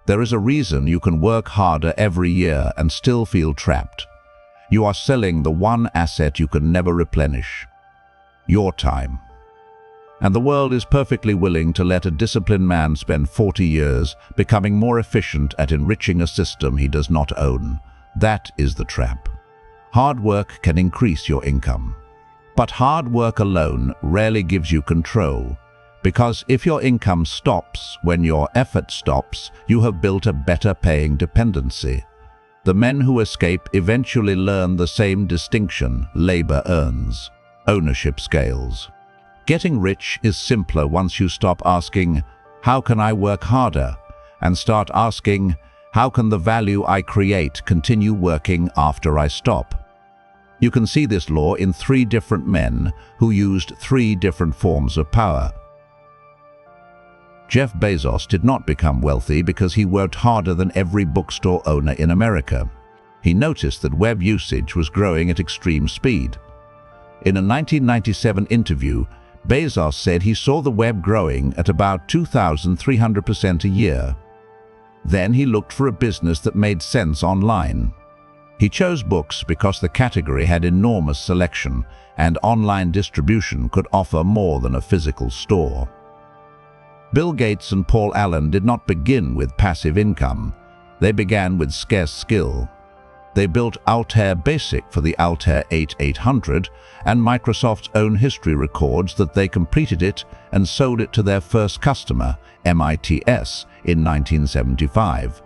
There is a reason you can work harder every year and still feel trapped. You are selling the one asset you can never replenish: your time. And the world is perfectly willing to let a disciplined man spend 40 years becoming more efficient at enriching a system he does not own. That is the trap. Hard work can increase your income. But hard work alone rarely gives you control, because if your income stops when your effort stops, you have built a better paying dependency. The men who escape eventually learn the same distinction: labor earns, ownership scales. Getting rich is simpler once you stop asking, "How can I work harder?" and start asking, "How can the value I create continue working after I stop?" You can see this law in 3 different men who used 3 different forms of power. Jeff Bezos did not become wealthy because he worked harder than every bookstore owner in America. He noticed that web usage was growing at extreme speed. In a 1997 interview, Bezos said he saw the web growing at about 2,300% a year. Then he looked for a business that made sense online. He chose books because the category had enormous selection, and online distribution could offer more than a physical store. Bill Gates and Paul Allen did not begin with passive income. They began with scarce skill. They built Altair Basic for the Altair 8800, and Microsoft's own history records that they completed it and sold it to their first customer, MITS, in 1975.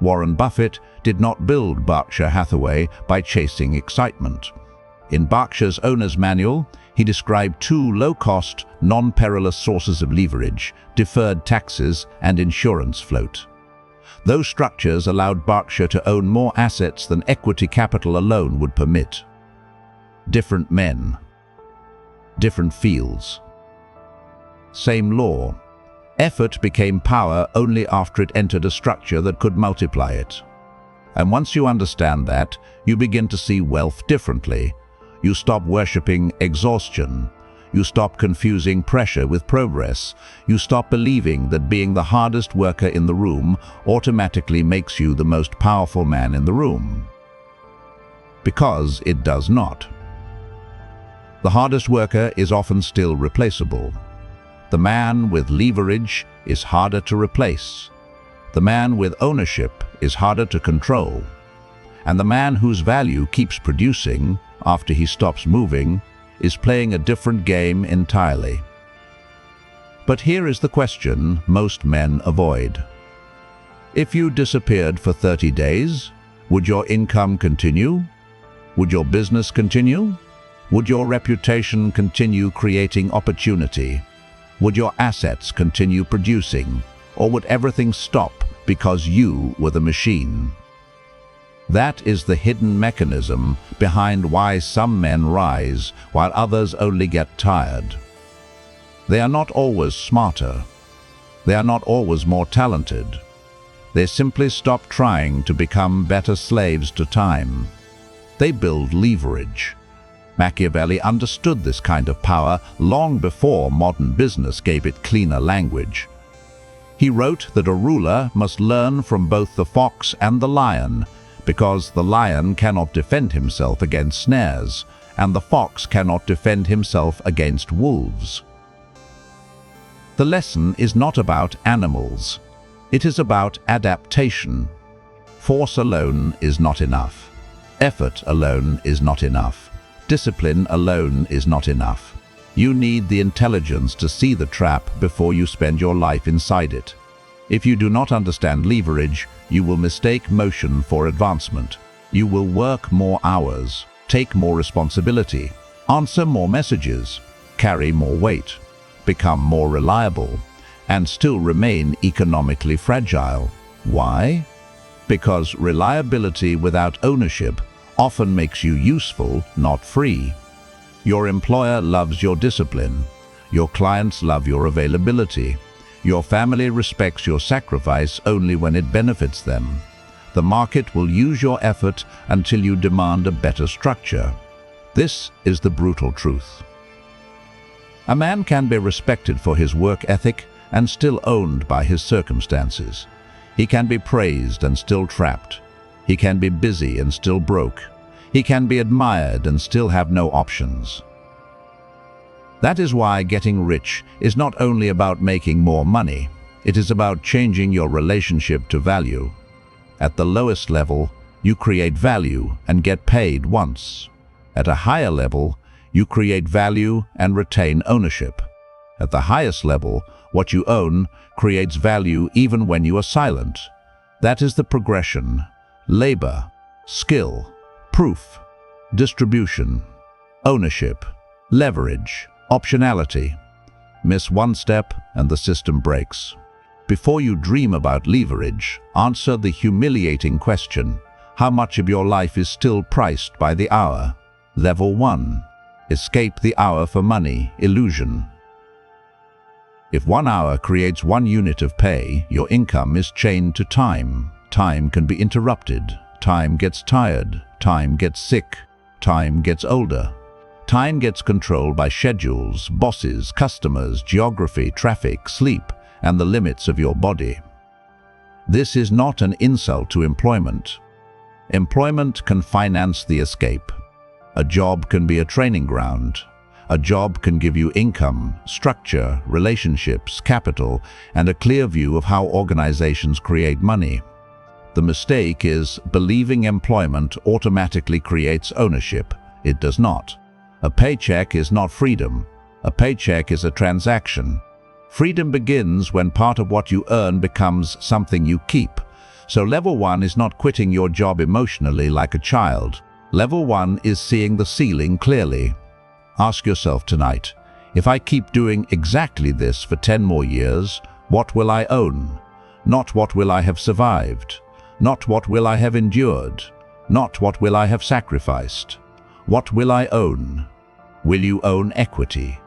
Warren Buffett did not build Berkshire Hathaway by chasing excitement. In Berkshire's owner's manual, he described 2 low-cost, non-perilous sources of leverage: deferred taxes and insurance float. Those structures allowed Berkshire to own more assets than equity capital alone would permit. Different men, different fields. Same law. Effort became power only after it entered a structure that could multiply it. And once you understand that, you begin to see wealth differently. You stop worshipping exhaustion. You stop confusing pressure with progress. You stop believing that being the hardest worker in the room automatically makes you the most powerful man in the room. Because it does not. The hardest worker is often still replaceable. The man with leverage is harder to replace. The man with ownership is harder to control. And the man whose value keeps producing after he stops moving is playing a different game entirely. But here is the question most men avoid. If you disappeared for 30 days, would your income continue? Would your business continue? Would your reputation continue creating opportunity? Would your assets continue producing? Or would everything stop because you were the machine? That is the hidden mechanism behind why some men rise while others only get tired. They are not always smarter. They are not always more talented. They simply stop trying to become better slaves to time. They build leverage. Machiavelli understood this kind of power long before modern business gave it cleaner language. He wrote that a ruler must learn from both the fox and the lion, because the lion cannot defend himself against snares, and the fox cannot defend himself against wolves. The lesson is not about animals. It is about adaptation. Force alone is not enough. Effort alone is not enough. Discipline alone is not enough. You need the intelligence to see the trap before you spend your life inside it. If you do not understand leverage, you will mistake motion for advancement. You will work more hours, take more responsibility, answer more messages, carry more weight, become more reliable, and still remain economically fragile. Why? Because reliability without ownership often makes you useful, not free. Your employer loves your discipline. Your clients love your availability. Your family respects your sacrifice only when it benefits them. The market will use your effort until you demand a better structure. This is the brutal truth. A man can be respected for his work ethic and still owned by his circumstances. He can be praised and still trapped. He can be busy and still broke. He can be admired and still have no options. That is why getting rich is not only about making more money, it is about changing your relationship to value. At the lowest level, you create value and get paid once. At a higher level, you create value and retain ownership. At the highest level, what you own creates value even when you are silent. That is the progression: labor, skill, proof, distribution, ownership, leverage, optionality. Miss one step and the system breaks. Before you dream about leverage, answer the humiliating question: how much of your life is still priced by the hour? Level 1. Escape the hour for money illusion. If 1 hour creates 1 unit of pay, your income is chained to time. Time can be interrupted. Time gets tired. Time gets sick. Time gets older. Time gets controlled by schedules, bosses, customers, geography, traffic, sleep, and the limits of your body. This is not an insult to employment. Employment can finance the escape. A job can be a training ground. A job can give you income, structure, relationships, capital, and a clear view of how organizations create money. The mistake is believing employment automatically creates ownership. It does not. A paycheck is not freedom. A paycheck is a transaction. Freedom begins when part of what you earn becomes something you keep. So level 1 is not quitting your job emotionally like a child. Level 1 is seeing the ceiling clearly. Ask yourself tonight, if I keep doing exactly this for 10 more years, what will I own? Not what will I have survived. Not what will I have endured. Not what will I have sacrificed. What will I own? Will you own equity?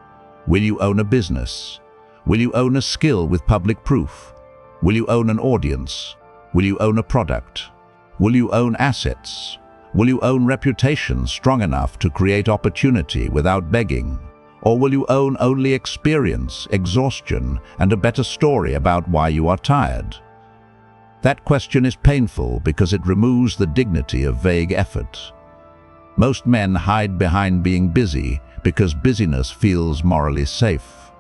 Will you own a business? Will you own a skill with public proof? Will you own an audience? Will you own a product? Will you own assets? Will you own reputation strong enough to create opportunity without begging? Or will you own only experience, exhaustion, and a better story about why you are tired? That question is painful because it removes the dignity of vague effort. Most men hide behind being busy because busyness feels morally safe.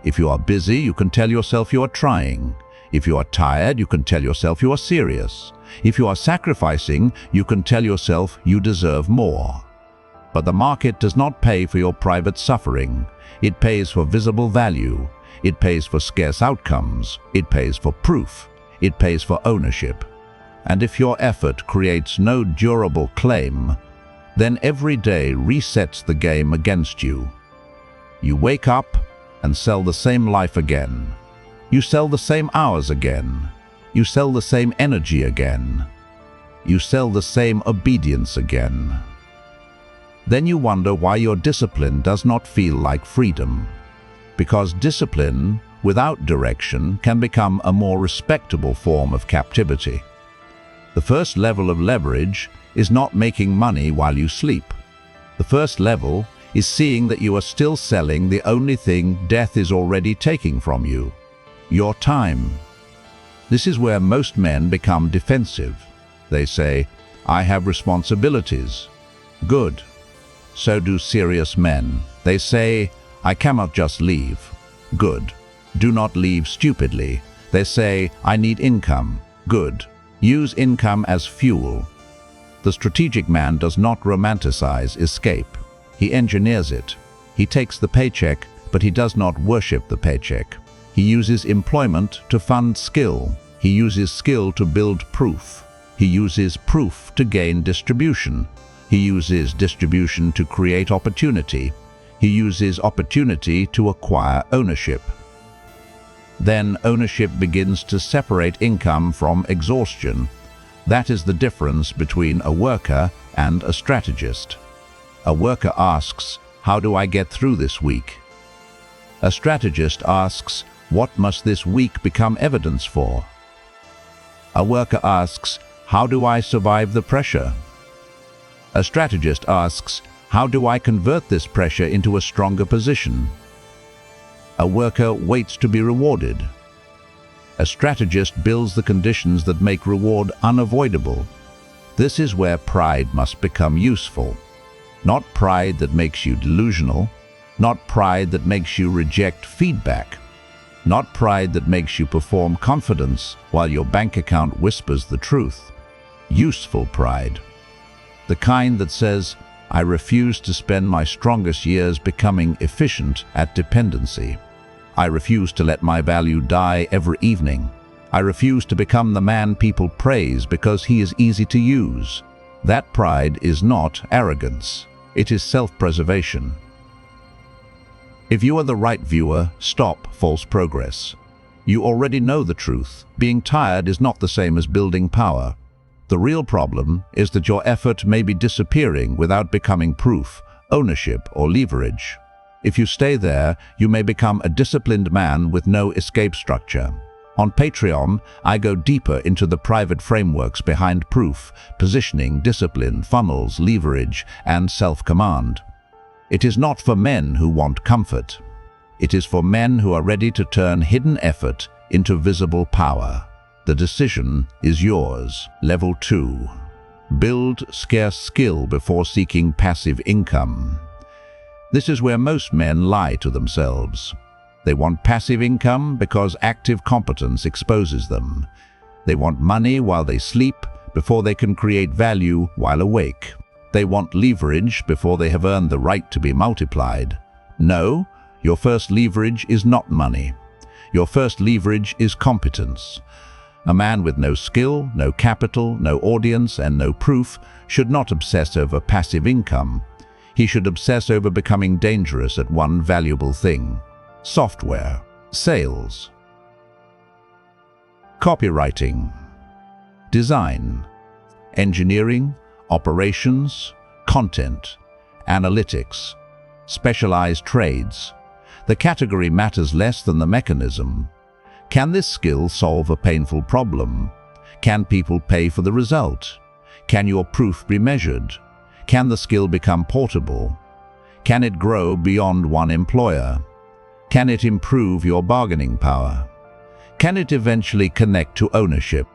If you are busy, you can tell yourself you are trying. If you are tired, you can tell yourself you are serious. If you are sacrificing, you can tell yourself you deserve more. But the market does not pay for your private suffering. It pays for visible value. It pays for scarce outcomes. It pays for proof. It pays for ownership. And if your effort creates no durable claim, then every day resets the game against you. You wake up and sell the same life again. You sell the same hours again. You sell the same energy again. You sell the same obedience again. Then you wonder why your discipline does not feel like freedom. Because discipline without direction can become a more respectable form of captivity. The first level of leverage is not making money while you sleep. The first level is seeing that you are still selling the only thing death is already taking from you: your time. This is where most men become defensive. They say, "I have responsibilities." Good. So do serious men. They say, "I cannot just leave." Good. Do not leave stupidly. They say, "I need income." Good. Use income as fuel. The strategic man does not romanticize escape. He engineers it. He takes the paycheck, but he does not worship the paycheck. He uses employment to fund skill. He uses skill to build proof. He uses proof to gain distribution. He uses distribution to create opportunity. He uses opportunity to acquire ownership. Then ownership begins to separate income from exhaustion. That is the difference between a worker and a strategist. A worker asks, "How do I get through this week?" A strategist asks, "What must this week become evidence for?" A worker asks, "How do I survive the pressure?" A strategist asks, "How do I convert this pressure into a stronger position?" A worker waits to be rewarded. A strategist builds the conditions that make reward unavoidable. This is where pride must become useful. Not pride that makes you delusional, not pride that makes you reject feedback, not pride that makes you perform confidence while your bank account whispers the truth. Useful pride. The kind that says, I refuse to spend my strongest years becoming efficient at dependency. I refuse to let my value die every evening. I refuse to become the man people praise because he is easy to use. That pride is not arrogance. It is self-preservation. If you are the right viewer, stop false progress. You already know the truth. Being tired is not the same as building power. The real problem is that your effort may be disappearing without becoming proof, ownership, or leverage. If you stay there, you may become a disciplined man with no escape structure. On Patreon, I go deeper into the private frameworks behind proof, positioning, discipline, funnels, leverage, and self-command. It is not for men who want comfort. It is for men who are ready to turn hidden effort into visible power. The decision is yours. Level 2. Build scarce skill before seeking passive income. This is where most men lie to themselves. They want passive income because active competence exposes them. They want money while they sleep before they can create value while awake. They want leverage before they have earned the right to be multiplied. No, your first leverage is not money. Your first leverage is competence. A man with no skill, no capital, no audience, and no proof should not obsess over passive income. He should obsess over becoming dangerous at one valuable thing: software, sales, copywriting, design, engineering, operations, content, analytics, specialized trades. The category matters less than the mechanism. Can this skill solve a painful problem? Can people pay for the result? Can your proof be measured? Can the skill become portable? Can it grow beyond one employer? Can it improve your bargaining power? Can it eventually connect to ownership?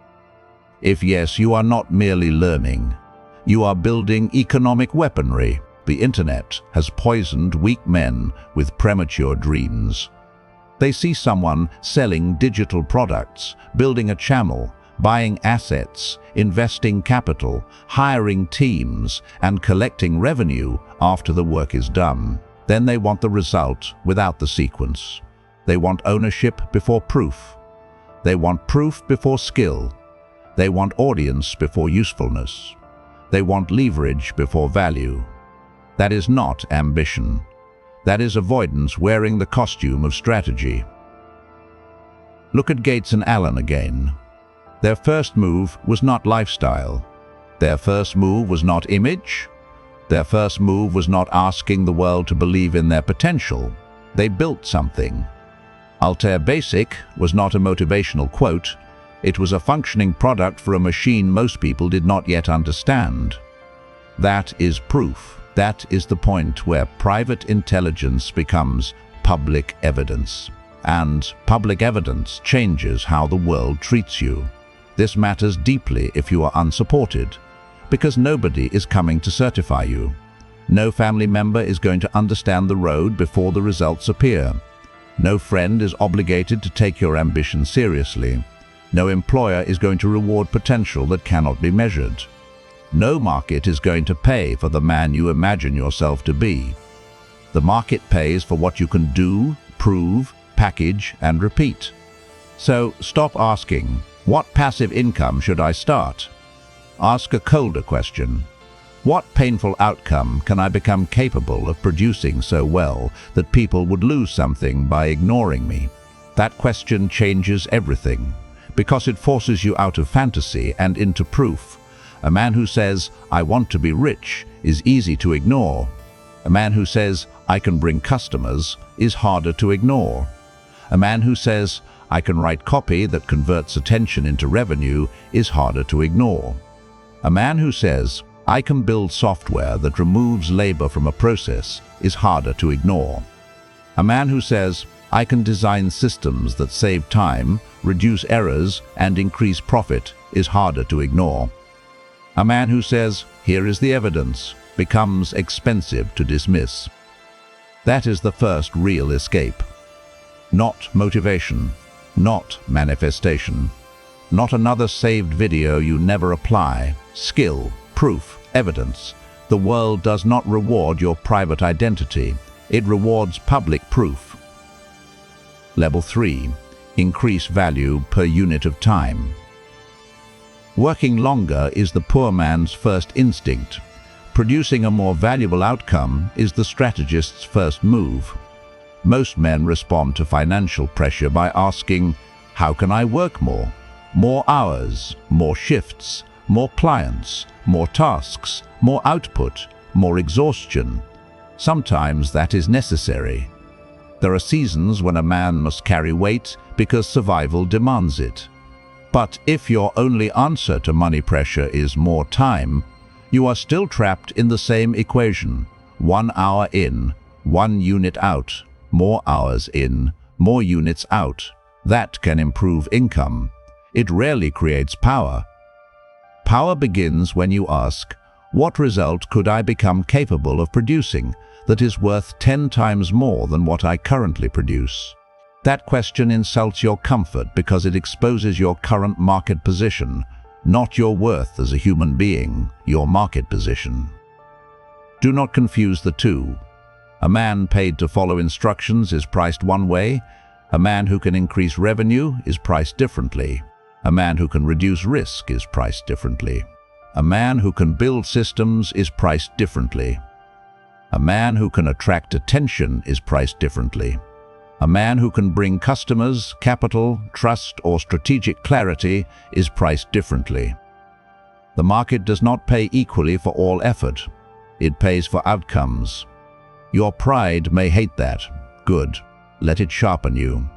If yes, you are not merely learning. You are building economic weaponry. The internet has poisoned weak men with premature dreams. They see someone selling digital products, building a channel, buying assets, investing capital, hiring teams, and collecting revenue after the work is done. Then they want the result without the sequence. They want ownership before proof. They want proof before skill. They want audience before usefulness. They want leverage before value. That is not ambition. That is avoidance wearing the costume of strategy. Look at Gates and Allen again. Their first move was not lifestyle. Their first move was not image. Their first move was not asking the world to believe in their potential. They built something. Altair Basic was not a motivational quote. It was a functioning product for a machine most people did not yet understand. That is proof. That is the point where private intelligence becomes public evidence. And public evidence changes how the world treats you. This matters deeply if you are unsupported, because nobody is coming to certify you. No family member is going to understand the road before the results appear. No friend is obligated to take your ambition seriously. No employer is going to reward potential that cannot be measured. No market is going to pay for the man you imagine yourself to be. The market pays for what you can do, prove, package, and repeat. So stop asking, what passive income should I start? Ask a colder question. What painful outcome can I become capable of producing so well that people would lose something by ignoring me? That question changes everything, because it forces you out of fantasy and into proof. A man who says, I want to be rich, is easy to ignore. A man who says, I can bring customers, is harder to ignore. A man who says, I can write copy that converts attention into revenue, is harder to ignore. A man who says, I can build software that removes labor from a process, is harder to ignore. A man who says, I can design systems that save time, reduce errors, and increase profit is harder to ignore. A man who says, "Here is the evidence," becomes expensive to dismiss. That is the first real escape. Not motivation, not manifestation, not another saved video you never apply. Skill, proof, evidence. The world does not reward your private identity. It rewards public proof. Level 3. Increase value per unit of time. Working longer is the poor man's first instinct. Producing a more valuable outcome is the strategist's first move. Most men respond to financial pressure by asking, "How can I work more? More hours, more shifts, more clients, more tasks, more output, more exhaustion." Sometimes that is necessary. There are seasons when a man must carry weight because survival demands it. But if your only answer to money pressure is more time, you are still trapped in the same equation. 1 hour in, 1 unit out, more hours in, more units out. That can improve income. It rarely creates power. Power begins when you ask, what result could I become capable of producing that is worth 10 times more than what I currently produce? That question insults your comfort because it exposes your current market position, not your worth as a human being, your market position. Do not confuse the two. A man paid to follow instructions is priced one way. A man who can increase revenue is priced differently. A man who can reduce risk is priced differently. A man who can build systems is priced differently. A man who can attract attention is priced differently. A man who can bring customers, capital, trust, or strategic clarity is priced differently. The market does not pay equally for all effort. It pays for outcomes. Your pride may hate that. Good. Let it sharpen you.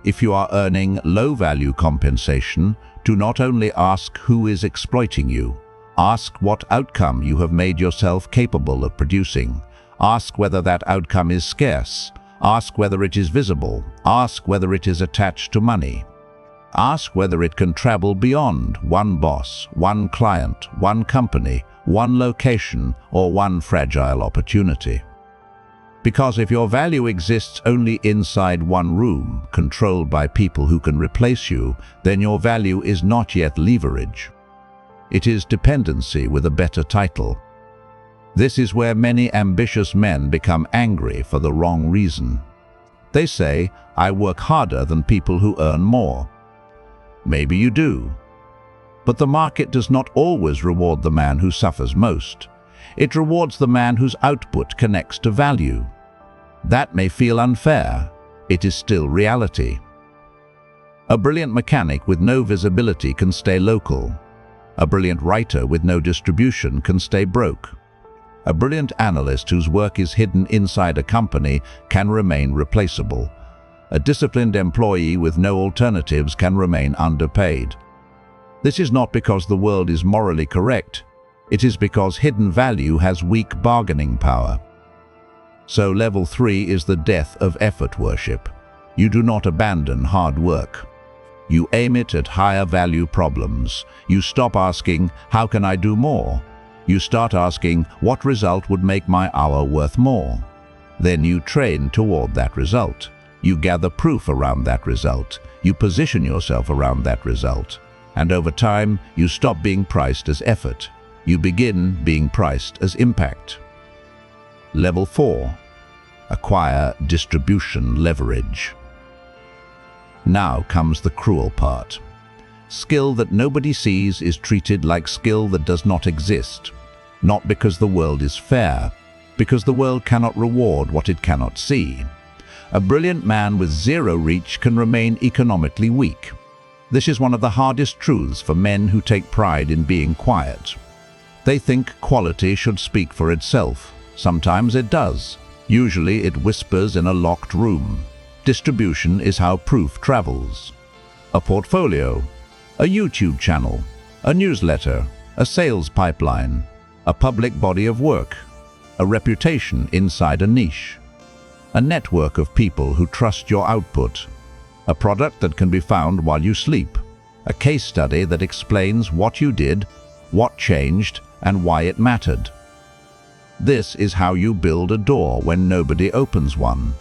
If you are earning low-value compensation, do not only ask who is exploiting you. Ask what outcome you have made yourself capable of producing. Ask whether that outcome is scarce. Ask whether it is visible. Ask whether it is attached to money. Ask whether it can travel beyond one boss, one client, one company, one location, or one fragile opportunity. Because if your value exists only inside one room, controlled by people who can replace you, then your value is not yet leverage. It is dependency with a better title. This is where many ambitious men become angry for the wrong reason. They say, "I work harder than people who earn more." Maybe you do. But the market does not always reward the man who suffers most. It rewards the man whose output connects to value. That may feel unfair. It is still reality. A brilliant mechanic with no visibility can stay local. A brilliant writer with no distribution can stay broke. A brilliant analyst whose work is hidden inside a company can remain replaceable. A disciplined employee with no alternatives can remain underpaid. This is not because the world is morally correct. It is because hidden value has weak bargaining power. So level 3 is the death of effort worship. You do not abandon hard work. You aim it at higher value problems. You stop asking, "How can I do more?" You start asking, "What result would make my hour worth more?" Then you train toward that result. You gather proof around that result. You position yourself around that result. And over time, you stop being priced as effort. You begin being priced as impact. Level 4. Acquire distribution leverage. Now comes the cruel part. Skill that nobody sees is treated like skill that does not exist. Not because the world is fair, because the world cannot reward what it cannot see. A brilliant man with zero reach can remain economically weak. This is one of the hardest truths for men who take pride in being quiet. They think quality should speak for itself. Sometimes it does. Usually it whispers in a locked room. Distribution is how proof travels. A portfolio, a YouTube channel, a newsletter, a sales pipeline, a public body of work, a reputation inside a niche. a network of people who trust your output, a product that can be found while you sleep, a case study that explains what you did, what changed, and why it mattered. This is how you build a door when nobody opens one.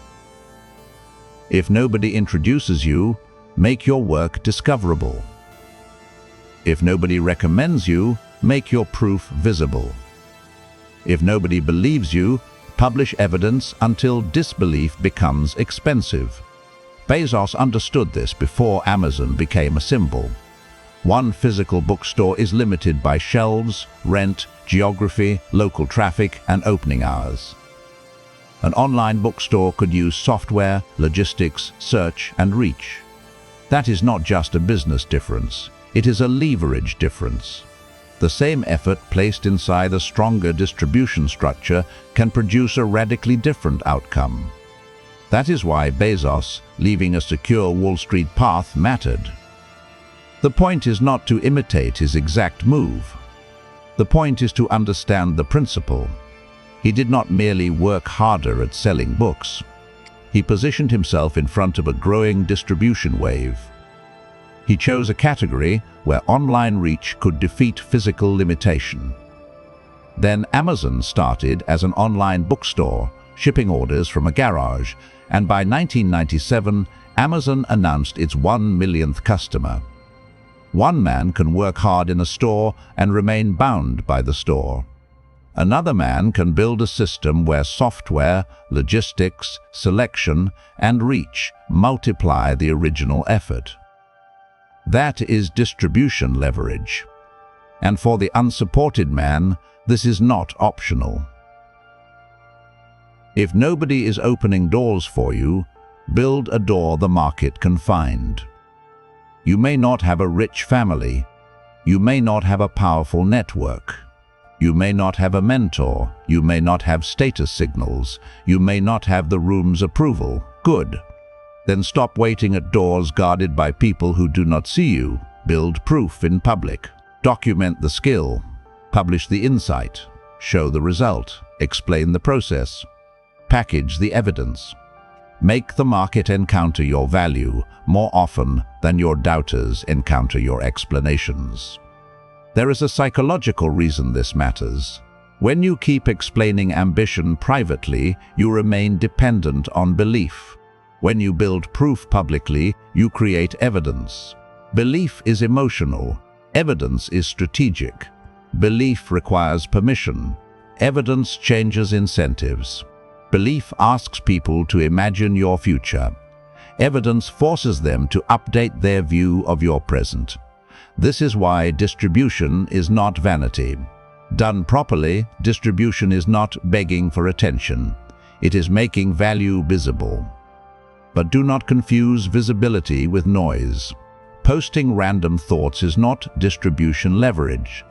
If nobody introduces you, make your work discoverable. If nobody recommends you, make your proof visible. If nobody believes you, publish evidence until disbelief becomes expensive. Bezos understood this before Amazon became a symbol. One physical bookstore is limited by shelves, rent, geography, local traffic, and opening hours. An online bookstore could use software, logistics, search, and reach. That is not just a business difference, it is a leverage difference. The same effort placed inside a stronger distribution structure can produce a radically different outcome. That is why Bezos, leaving a secure Wall Street path, mattered. The point is not to imitate his exact move. The point is to understand the principle. He did not merely work harder at selling books. He positioned himself in front of a growing distribution wave. He chose a category where online reach could defeat physical limitation. Then Amazon started as an online bookstore, shipping orders from a garage, and by 1997, Amazon announced its 1 millionth customer. One man can work hard in a store and remain bound by the store. Another man can build a system where software, logistics, selection, and reach multiply the original effort. That is distribution leverage. And for the unsupported man, this is not optional. If nobody is opening doors for you, build a door the market can find. You may not have a rich family. You may not have a powerful network. You may not have a mentor. You may not have status signals. You may not have the room's approval. Good. Then stop waiting at doors guarded by people who do not see you. Build proof in public. Document the skill. Publish the insight. Show the result. Explain the process. Package the evidence. Make the market encounter your value more often than your doubters encounter your explanations. There is a psychological reason this matters. When you keep explaining ambition privately, you remain dependent on belief. When you build proof publicly, you create evidence. Belief is emotional. Evidence is strategic. Belief requires permission. Evidence changes incentives. Belief asks people to imagine your future. Evidence forces them to update their view of your present. This is why distribution is not vanity. Done properly, distribution is not begging for attention. It is making value visible. But do not confuse visibility with noise. Posting random thoughts is not distribution leverage.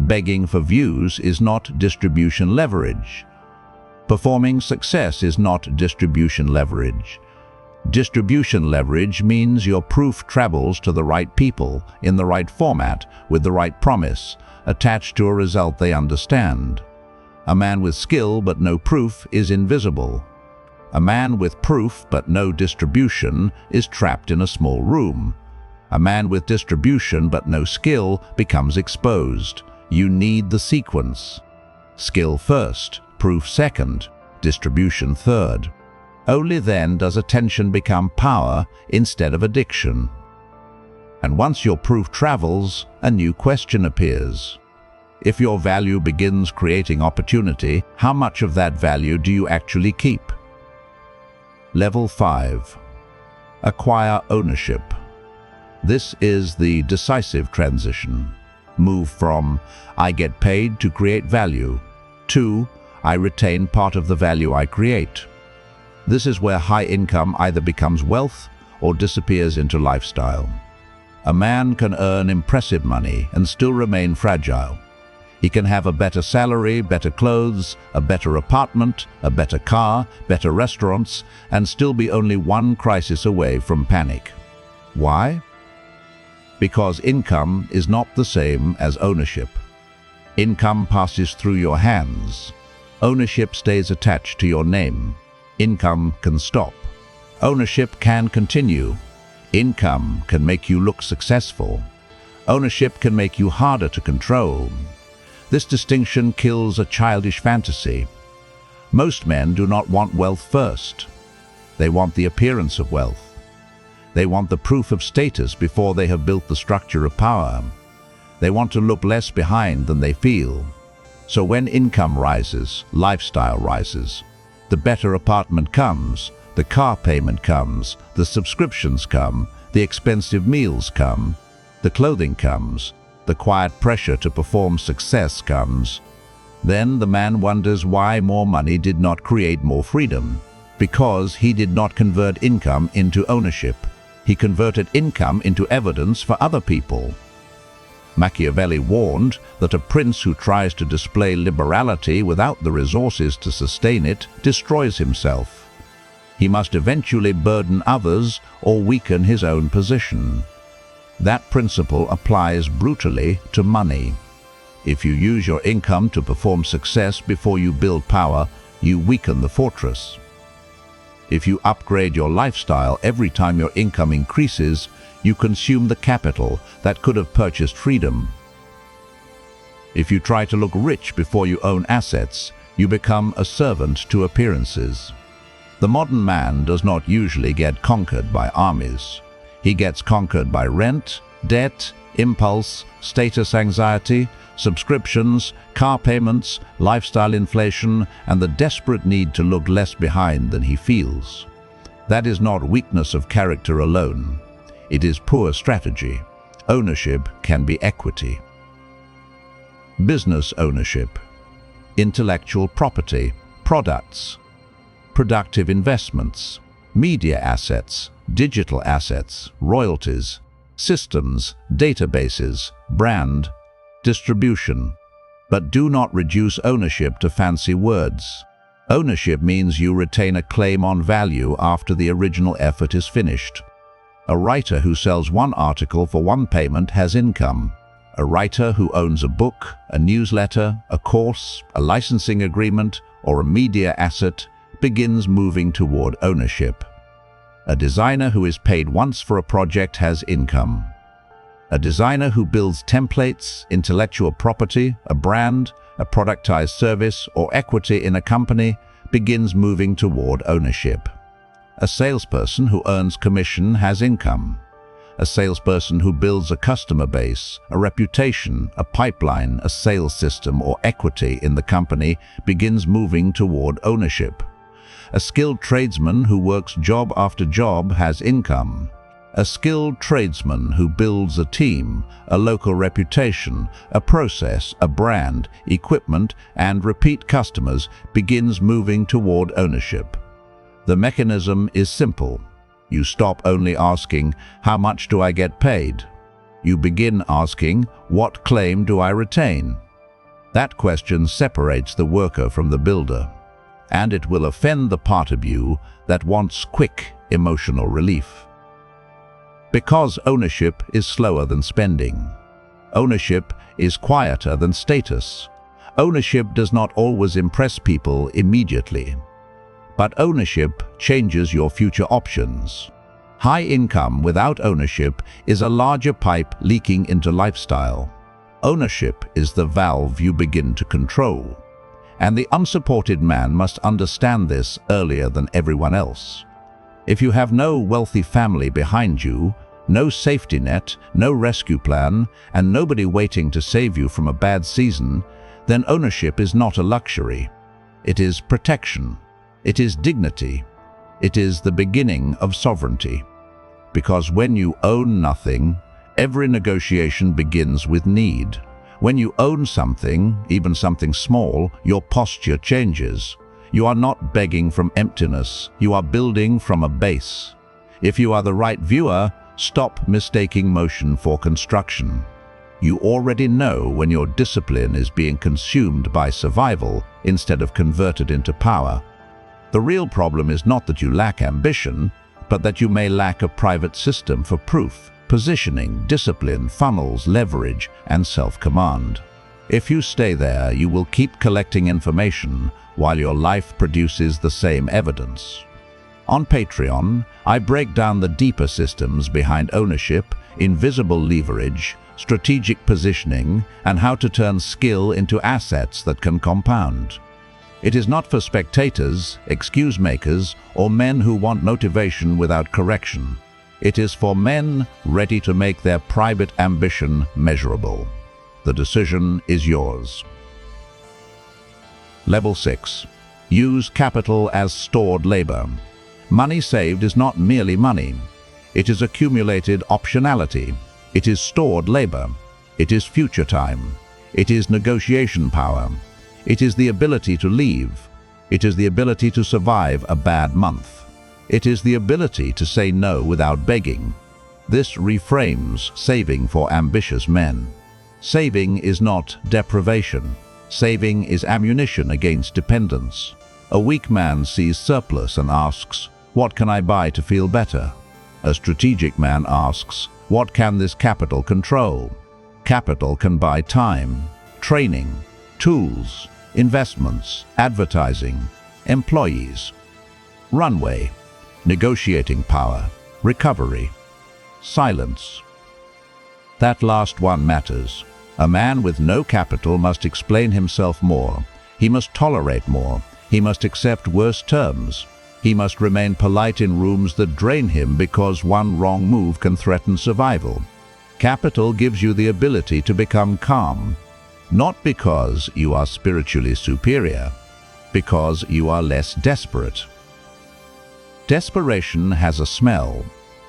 Begging for views is not distribution leverage. Performing success is not distribution leverage. Distribution leverage means your proof travels to the right people, in the right format, with the right promise, attached to a result they understand. A man with skill but no proof is invisible. A man with proof but no distribution is trapped in a small room. A man with distribution but no skill becomes exposed. You need the sequence. Skill first, proof second, distribution third. Only then does attention become power instead of addiction. And once your proof travels, a new question appears. If your value begins creating opportunity, how much of that value do you actually keep? Level 5. Acquire ownership. This is the decisive transition. Move from I get paid to create value to I retain part of the value I create. This is where high income either becomes wealth or disappears into lifestyle. A man can earn impressive money and still remain fragile. He can have a better salary, better clothes, a better apartment, a better car, better restaurants, and still be only one crisis away from panic. Why? Because income is not the same as ownership. Income passes through your hands. Ownership stays attached to your name. Income can stop. Ownership can continue. Income can make you look successful. Ownership can make you harder to control. This distinction kills a childish fantasy. Most men do not want wealth first. They want the appearance of wealth. They want the proof of status before they have built the structure of power. They want to look less behind than they feel. So when income rises, lifestyle rises. The better apartment comes, the car payment comes, the subscriptions come, the expensive meals come, the clothing comes, the quiet pressure to perform success comes. Then the man wonders why more money did not create more freedom. Because he did not convert income into ownership. He converted income into evidence for other people. Machiavelli warned that a prince who tries to display liberality without the resources to sustain it destroys himself. He must eventually burden others or weaken his own position. That principle applies brutally to money. If you use your income to perform success before you build power, you weaken the fortress. If you upgrade your lifestyle every time your income increases, you consume the capital that could have purchased freedom. If you try to look rich before you own assets, you become a servant to appearances. The modern man does not usually get conquered by armies. He gets conquered by rent, debt, impulse, status anxiety, subscriptions, car payments, lifestyle inflation, and the desperate need to look less behind than he feels. That is not weakness of character alone. It is poor strategy. Ownership can be equity. Business ownership. Intellectual property, products, productive investments, media assets, digital assets, royalties, systems, databases, brand, distribution. But do not reduce ownership to fancy words. Ownership means you retain a claim on value after the original effort is finished. A writer who sells one article for one payment has income. A writer who owns a book, a newsletter, a course, a licensing agreement, or a media asset begins moving toward ownership. A designer who is paid once for a project has income. A designer who builds templates, intellectual property, a brand, a productized service, or equity in a company begins moving toward ownership. A salesperson who earns commission has income. A salesperson who builds a customer base, a reputation, a pipeline, a sales system, or equity in the company begins moving toward ownership. A skilled tradesman who works job after job has income. A skilled tradesman who builds a team, a local reputation, a process, a brand, equipment, and repeat customers begins moving toward ownership. The mechanism is simple. You stop only asking, "How much do I get paid?" You begin asking, "What claim do I retain?" That question separates the worker from the builder, and it will offend the part of you that wants quick emotional relief. Because ownership is slower than spending. Ownership is quieter than status. Ownership does not always impress people immediately. But ownership changes your future options. High income without ownership is a larger pipe leaking into lifestyle. Ownership is the valve you begin to control. And the unsupported man must understand this earlier than everyone else. If you have no wealthy family behind you, no safety net, no rescue plan, and nobody waiting to save you from a bad season, then ownership is not a luxury. It is protection. It is dignity. It is the beginning of sovereignty. Because when you own nothing, every negotiation begins with need. When you own something, even something small, your posture changes. You are not begging from emptiness. You are building from a base. If you are the right viewer, stop mistaking motion for construction. You already know when your discipline is being consumed by survival instead of converted into power. The real problem is not that you lack ambition, but that you may lack a private system for proof, positioning, discipline, funnels, leverage, and self-command. If you stay there, you will keep collecting information while your life produces the same evidence. On Patreon, I break down the deeper systems behind ownership, invisible leverage, strategic positioning, and how to turn skill into assets that can compound. It is not for spectators, excuse makers, or men who want motivation without correction. It is for men ready to make their private ambition measurable. The decision is yours. Level 6. Use capital as stored labor. Money saved is not merely money. It is accumulated optionality. It is stored labor. It is future time. It is negotiation power. It is the ability to leave. It is the ability to survive a bad month. It is the ability to say no without begging. This reframes saving for ambitious men. Saving is not deprivation. Saving is ammunition against dependence. A weak man sees surplus and asks, "What can I buy to feel better?" A strategic man asks, "What can this capital control?" Capital can buy time, training, tools, investments, advertising, employees, runway, negotiating power, recovery, silence. That last one matters. A man with no capital must explain himself more. He must tolerate more. He must accept worse terms. He must remain polite in rooms that drain him because one wrong move can threaten survival. Capital gives you the ability to become calm. Not because you are spiritually superior, because you are less desperate. Desperation has a smell.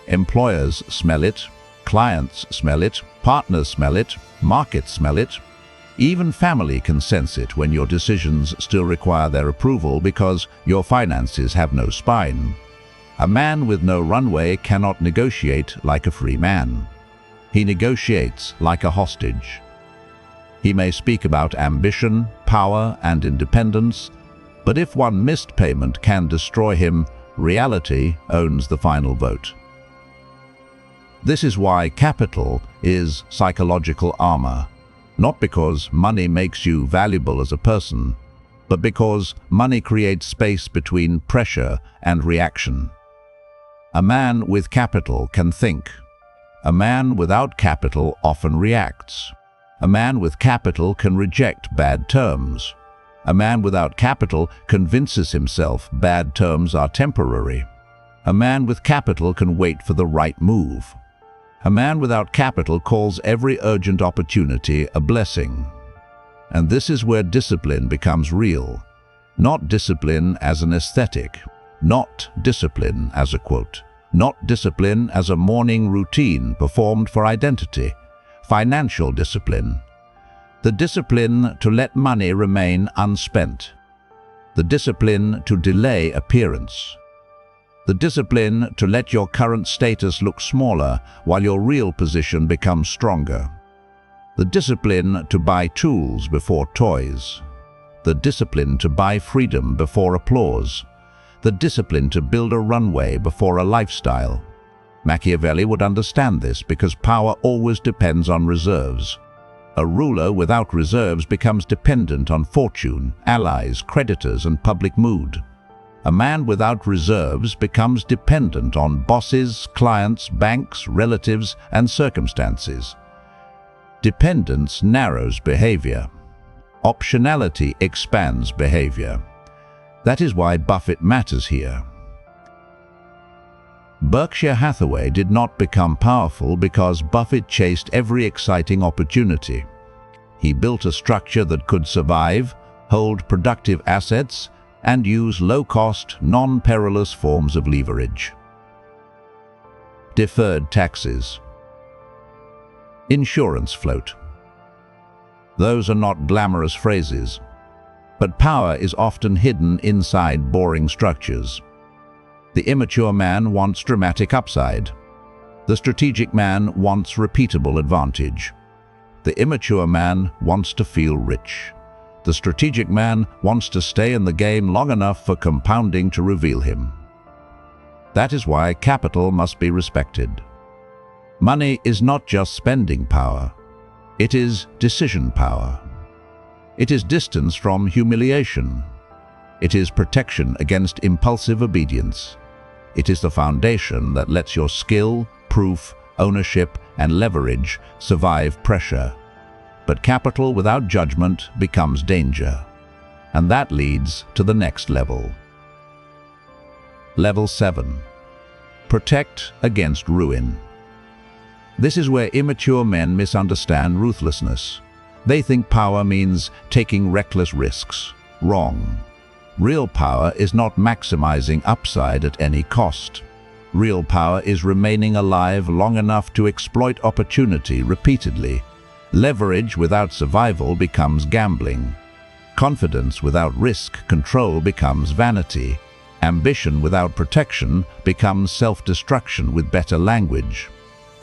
Employers smell it, clients smell it, partners smell it, markets smell it. Even family can sense it when your decisions still require their approval because your finances have no spine. A man with no runway cannot negotiate like a free man. He negotiates like a hostage. He may speak about ambition, power, and independence, but if one missed payment can destroy him, reality owns the final vote. This is why capital is psychological armor, not because money makes you valuable as a person, but because money creates space between pressure and reaction. A man with capital can think. A man without capital often reacts. A man with capital can reject bad terms. A man without capital convinces himself bad terms are temporary. A man with capital can wait for the right move. A man without capital calls every urgent opportunity a blessing. And this is where discipline becomes real. Not discipline as an aesthetic. Not discipline as a quote. Not discipline as a morning routine performed for identity. Financial discipline. The discipline to let money remain unspent. The discipline to delay appearance. The discipline to let your current status look smaller while your real position becomes stronger. The discipline to buy tools before toys. The discipline to buy freedom before applause. The discipline to build a runway before a lifestyle. Machiavelli would understand this because power always depends on reserves. A ruler without reserves becomes dependent on fortune, allies, creditors, and public mood. A man without reserves becomes dependent on bosses, clients, banks, relatives, and circumstances. Dependence narrows behavior. Optionality expands behavior. That is why Buffett matters here. Berkshire Hathaway did not become powerful because Buffett chased every exciting opportunity. He built a structure that could survive, hold productive assets, and use low-cost, non-perilous forms of leverage. Deferred taxes. Insurance float. Those are not glamorous phrases, but power is often hidden inside boring structures. The immature man wants dramatic upside. The strategic man wants repeatable advantage. The immature man wants to feel rich. The strategic man wants to stay in the game long enough for compounding to reveal him. That is why capital must be respected. Money is not just spending power. It is decision power. It is distance from humiliation. It is protection against impulsive obedience. It is the foundation that lets your skill, proof, ownership, and leverage survive pressure. But capital without judgment becomes danger. And that leads to the next level. Level 7. Protect against ruin. This is where immature men misunderstand ruthlessness. They think power means taking reckless risks. Wrong. Real power is not maximizing upside at any cost. Real power is remaining alive long enough to exploit opportunity repeatedly. Leverage without survival becomes gambling. Confidence without risk control becomes vanity. Ambition without protection becomes self-destruction with better language.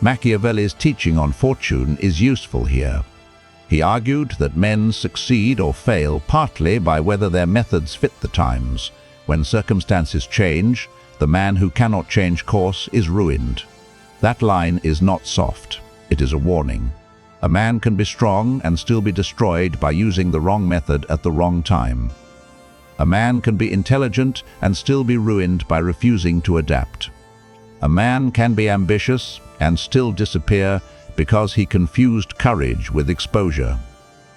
Machiavelli's teaching on fortune is useful here. He argued that men succeed or fail partly by whether their methods fit the times. When circumstances change, the man who cannot change course is ruined. That line is not soft. It is a warning. A man can be strong and still be destroyed by using the wrong method at the wrong time. A man can be intelligent and still be ruined by refusing to adapt. A man can be ambitious and still disappear because he confused courage with exposure.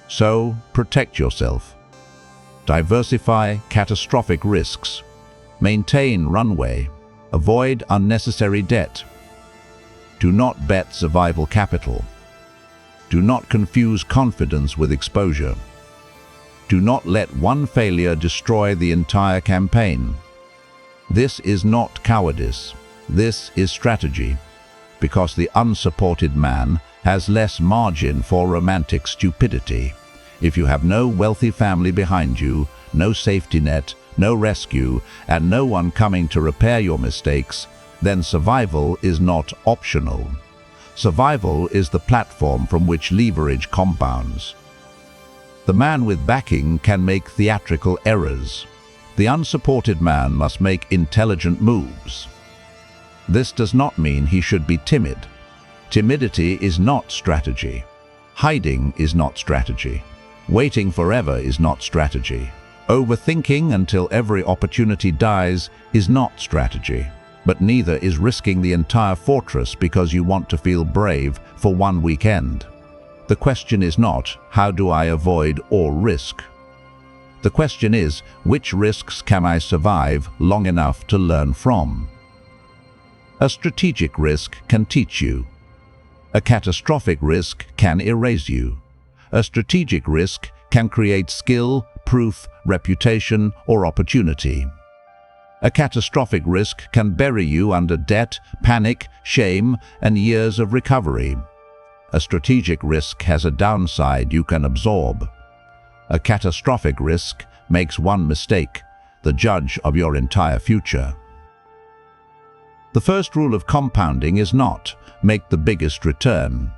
So, protect yourself. Diversify catastrophic risks. Maintain runway. Avoid unnecessary debt. Do not bet survival capital. Do not confuse confidence with exposure. Do not let one failure destroy the entire campaign. This is not cowardice. This is strategy. Because the unsupported man has less margin for romantic stupidity. If you have no wealthy family behind you, no safety net, no rescue, and no one coming to repair your mistakes, then survival is not optional. Survival is the platform from which leverage compounds. The man with backing can make theatrical errors. The unsupported man must make intelligent moves. This does not mean he should be timid. Timidity is not strategy. Hiding is not strategy. Waiting forever is not strategy. Overthinking until every opportunity dies is not strategy. But neither is risking the entire fortress because you want to feel brave for one weekend. The question is not, how do I avoid all risk? The question is, which risks can I survive long enough to learn from? A strategic risk can teach you. A catastrophic risk can erase you. A strategic risk can create skill, proof, reputation, or opportunity. A catastrophic risk can bury you under debt, panic, shame, and years of recovery. A strategic risk has a downside you can absorb. A catastrophic risk makes one mistake, the judge of your entire future. The first rule of compounding is not, make the biggest return.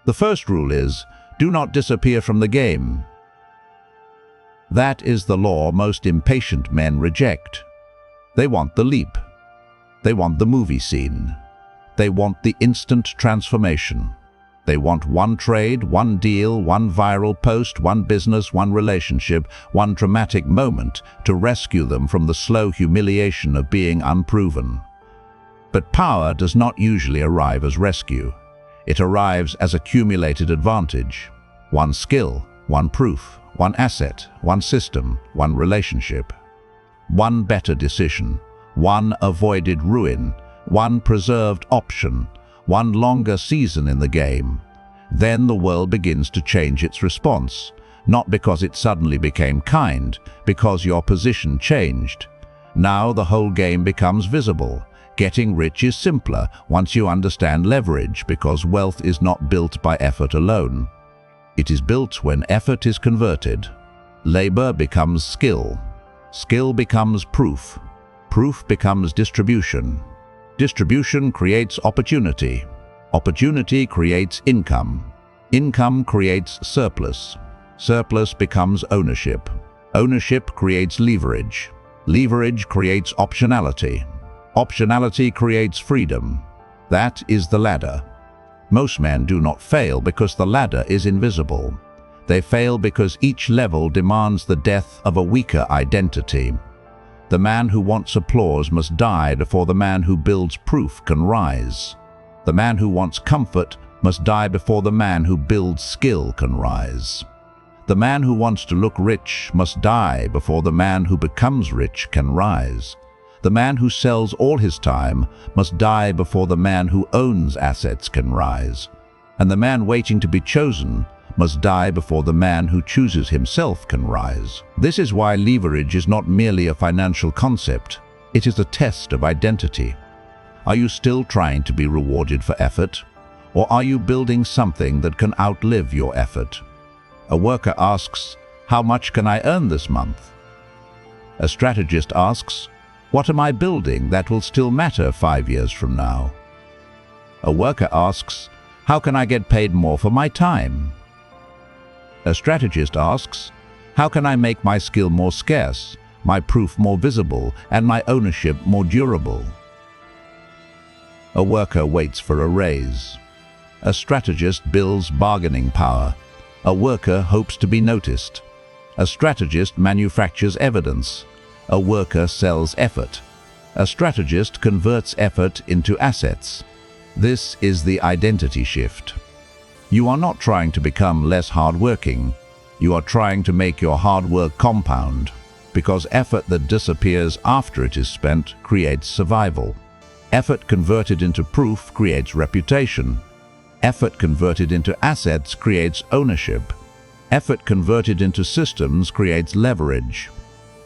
The first rule is, do not disappear from the game. That is the law most impatient men reject. They want the leap. They want the movie scene. They want the instant transformation. They want one trade, one deal, one viral post, one business, one relationship, one dramatic moment to rescue them from the slow humiliation of being unproven. But power does not usually arrive as rescue. It arrives as accumulated advantage. One skill, one proof, one asset, one system, one relationship. One better decision, one avoided ruin, one preserved option, one longer season in the game. Then the world begins to change its response, not because it suddenly became kind, because your position changed. Now the whole game becomes visible. Getting rich is simpler once you understand leverage, because wealth is not built by effort alone. It is built when effort is converted. Labor becomes skill. Skill becomes proof. Proof becomes distribution. Distribution creates opportunity. Opportunity creates income. Income creates surplus. Surplus becomes ownership. Ownership creates leverage. Leverage creates optionality. Optionality creates freedom. That is the ladder. Most men do not fail because the ladder is invisible. They fail because each level demands the death of a weaker identity. The man who wants applause must die before the man who builds proof can rise. The man who wants comfort must die before the man who builds skill can rise. The man who wants to look rich must die before the man who becomes rich can rise. The man who sells all his time must die before the man who owns assets can rise. And the man waiting to be chosen must die before the man who chooses himself can rise. This is why leverage is not merely a financial concept, it is a test of identity. Are you still trying to be rewarded for effort? Or are you building something that can outlive your effort? A worker asks, "How much can I earn this month?" A strategist asks, "What am I building that will still matter 5 years from now?" A worker asks, "How can I get paid more for my time?" A strategist asks, "How can I make my skill more scarce, my proof more visible, and my ownership more durable?" A worker waits for a raise. A strategist builds bargaining power. A worker hopes to be noticed. A strategist manufactures evidence. A worker sells effort. A strategist converts effort into assets. This is the identity shift. You are not trying to become less hardworking. You are trying to make your hard work compound, because effort that disappears after it is spent creates survival. Effort converted into proof creates reputation. Effort converted into assets creates ownership. Effort converted into systems creates leverage.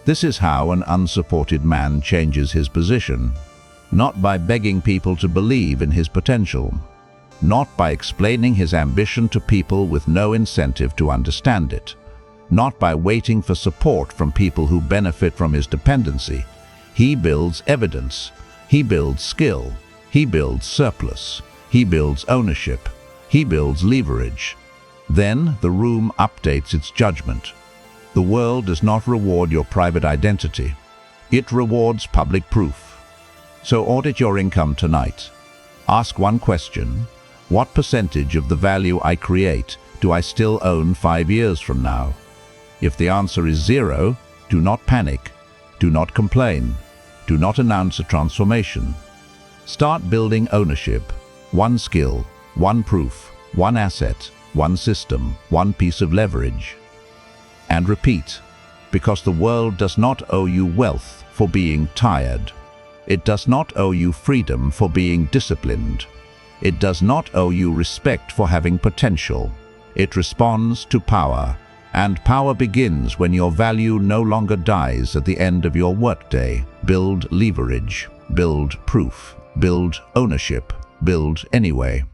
This is how an unsupported man changes his position. Not by begging people to believe in his potential. Not by explaining his ambition to people with no incentive to understand it. Not by waiting for support from people who benefit from his dependency. He builds evidence. He builds skill. He builds surplus. He builds ownership. He builds leverage. Then the room updates its judgment. The world does not reward your private identity. It rewards public proof. So audit your income tonight. Ask one question. What percentage of the value I create do I still own 5 years from now? If the answer is 0, do not panic. Do not complain. Do not announce a transformation. Start building ownership. One skill, one proof, one asset, one system, one piece of leverage. And repeat, because the world does not owe you wealth for being tired. It does not owe you freedom for being disciplined. It does not owe you respect for having potential. It responds to power, and power begins when your value no longer dies at the end of your workday. Build leverage, build proof, build ownership, build anyway.